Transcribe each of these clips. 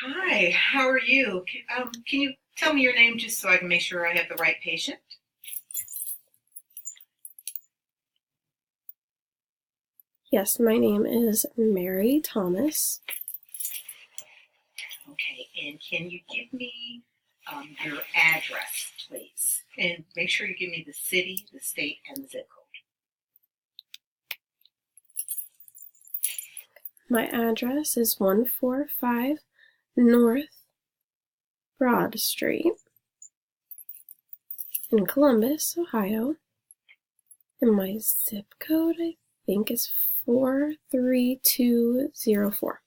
Hi, how are you? Can you tell me your name just so I can make sure I have the right patient? Yes, my name is Mary Thomas. Okay, and can you give me your address, please? And make sure you give me the city, the state, and the zip code. My address is 145 North Broad Street in Columbus, Ohio. And my zip code, I think, is 43204.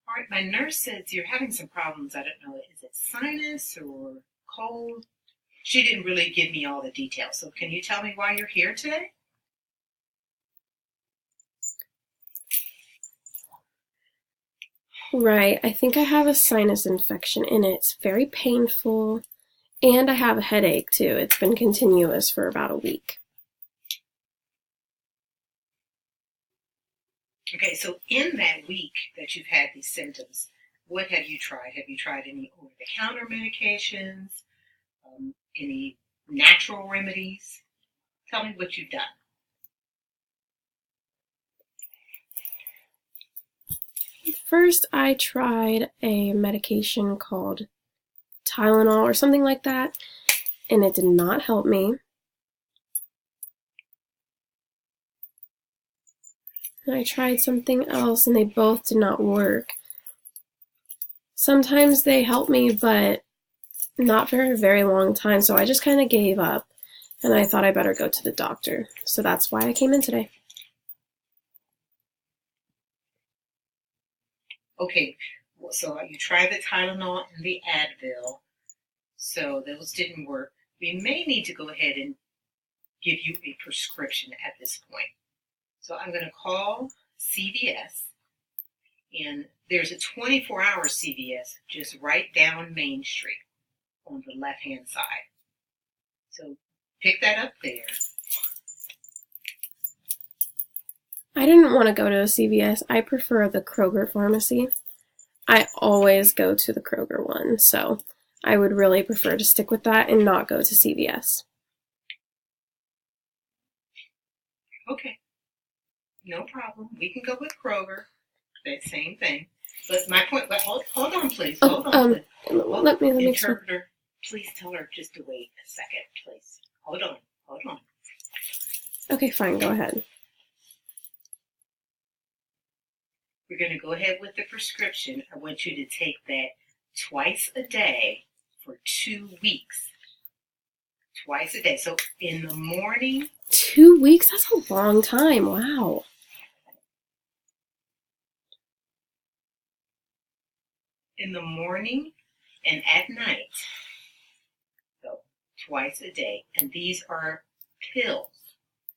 All right, my nurse says you're having some problems. I don't know, is it sinus or cold? She didn't really give me all the details, so can you tell me why you're here today? Right, I think I have a sinus infection and it's very painful. And I have a headache too. It's been continuous for about a week. Okay, so in that week that you've had these symptoms, what have you tried? Have you tried any over-the-counter medications? Any natural remedies? Tell me what you've done. First, I tried a medication called Tylenol or something like that, and it did not help me. And I tried something else, and they both did not work. Sometimes they help me, but not for a very long time, so I just kind of gave up, and I thought I better go to the doctor. So that's why I came in today. Okay, so you tried the Tylenol and the Advil, so those didn't work. We may need to go ahead and give you a prescription at this point. So I'm going to call CVS, and there's a 24-hour CVS just right down Main Street on the left-hand side. So pick that up there. I didn't want to go to a CVS. I prefer the Kroger pharmacy. I always go to the Kroger one, so I would really prefer to stick with that and not go to CVS. Okay, no problem. We can go with Kroger. That same thing. But my point, but hold on, please. Oh, Hold on, please. let me Interpreter, please tell her just to wait a second, please. Hold on. Okay, fine, go ahead. We're going to go ahead with the prescription. I want you to take that twice a day for 2 weeks. Twice a day. So in the morning. 2 weeks? That's a long time. Wow. In the morning and at night. So twice a day. And these are pills.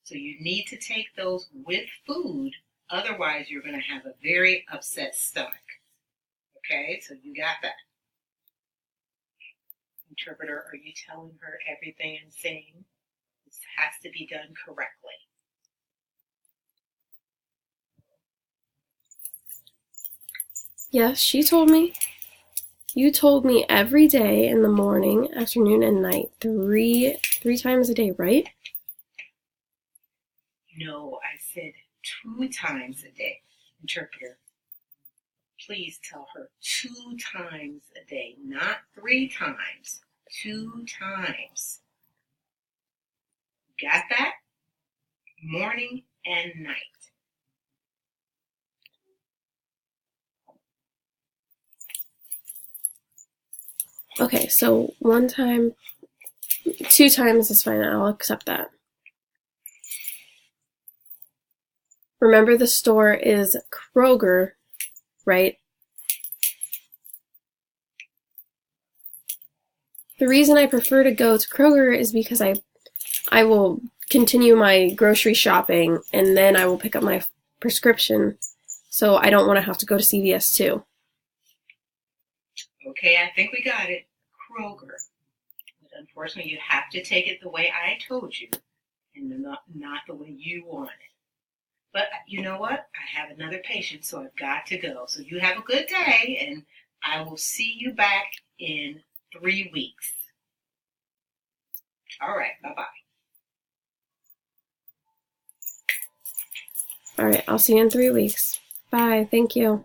So you need to take those with food. Otherwise, you're going to have a very upset stomach. Okay, so you got that. Interpreter, are you telling her everything I'm saying? This has to be done correctly. Yes, she told me. You told me every day in the morning, afternoon, and night. Three times a day, right? No, I said 2 times a day. Interpreter, please tell her 2 times a day, not 3 times. 2 times. Got that? Morning and night. Okay, so 1 time, 2 times is fine. I'll accept that. Remember, the store is Kroger, right? The reason I prefer to go to Kroger is because I will continue my grocery shopping and then I will pick up my prescription, so I don't want to have to go to CVS too. Okay, I think we got it. Kroger. But unfortunately, you have to take it the way I told you and not the way you want it. But you know what? I have another patient, so I've got to go. So you have a good day, and I will see you back in 3 weeks. All right, bye-bye. All right, I'll see you in 3 weeks. Bye. Thank you.